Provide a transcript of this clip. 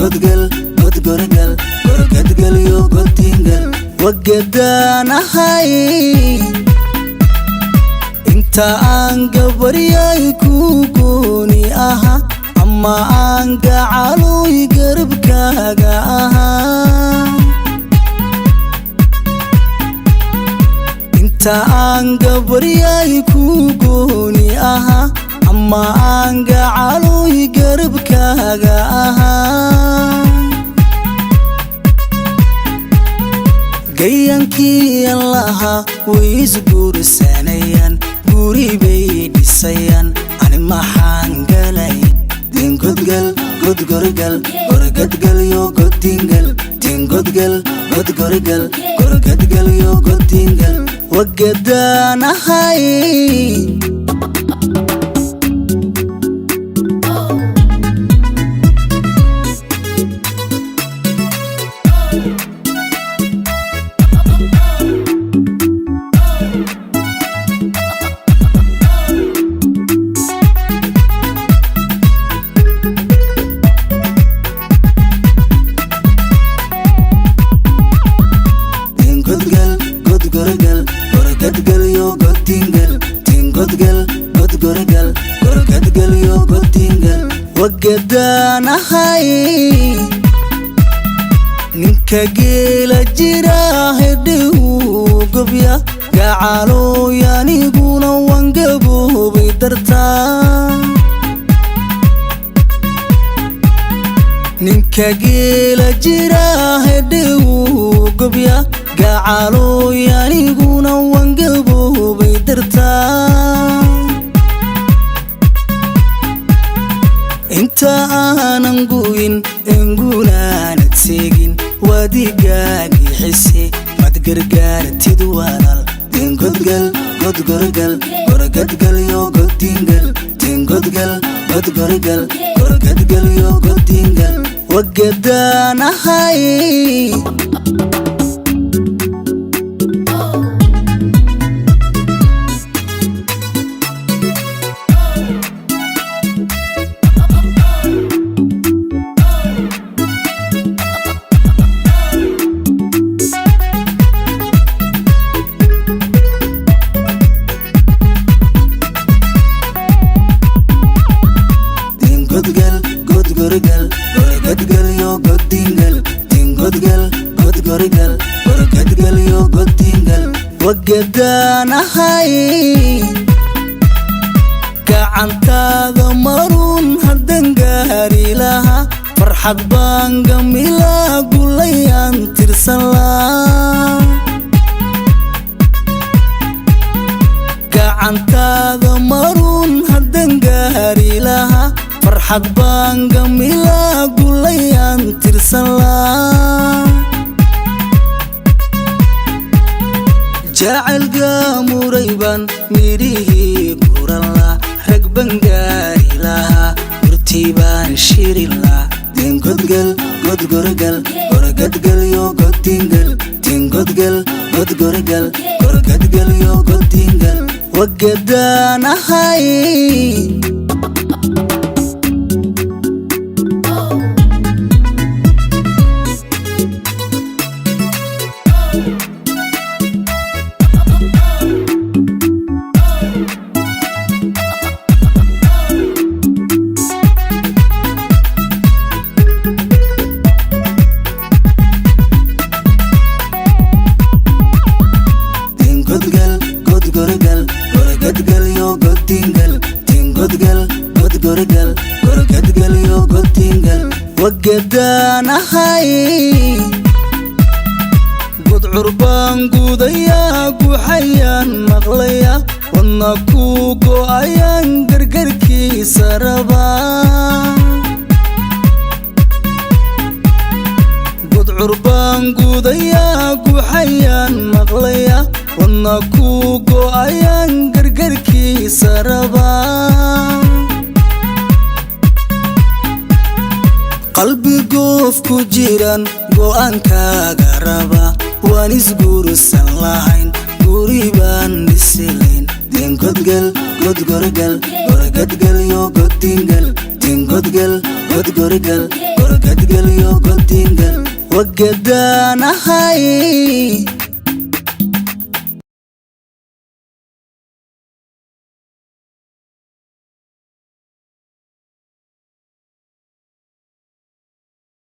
godgal godgorgal gorgadgal yo godingal wagedana hay inta aan gabariyay ku gooni aha amma aan gacaloy garbkaaga aha inta aan gabariyay ku gooni aha amma aan gacaloy garbkaaga aha gayankii allaha way isguursanayaan guri bay dhisayaan ani maxaan galay godgal godgorgal gorgadgal yo godingal godgal godgorgal gorgadgal yo godingal wagedana hay godgal yo godingal godgal godgorgal gorgadgal yo godingal wagedana hay ninka geela jira heduu gobya gacalo yaniguna wangaboobay dartaa ninka geela jira heduu gobya gacalo yaniguna wangaboobay dartaa inta aanan guyin engunaanad seegin wadigaagii xise mad gargaartid walaal godgal godgorgal gorgadgal yo godingal godgal godgorgal gorgadgal yo godingal wagedana hay godgal yo godingal godgal godgorgal gorgadgal yo godingal wagedana hay gacantaada marun hadan gaari laha farxad baan gamila gulayaan tirsan laa gacantaada marun hadan gaari laha farxad baan gamila gulayaan tirsan laa jacaylka murayban midhihii guran la rag baan gaari lahaa gurtii baan shiri laa godgal godgorgal gorgadgal yo godingal godgal godgorgal gorgadgal yo godingal wagedana hay godgal yo godingal godgal godgorgal gorgadgal yo godingal wagedana hay godcur baan gudaya guxayaan maqlaya wadna ku go'ayaan gargarkiisa rabaa godcur baan gudaya guxayaan maqlaya wadna ku go'ayaan gargarkiisa rabaa qalbi goof ku jiran go'aankaaga raba waan isguursan lahayn guri baan dhisi layn godgal godgorgal gorgadgal yo godingal godin godgal godgorgal gorgadgal yo godingal وقدان هاي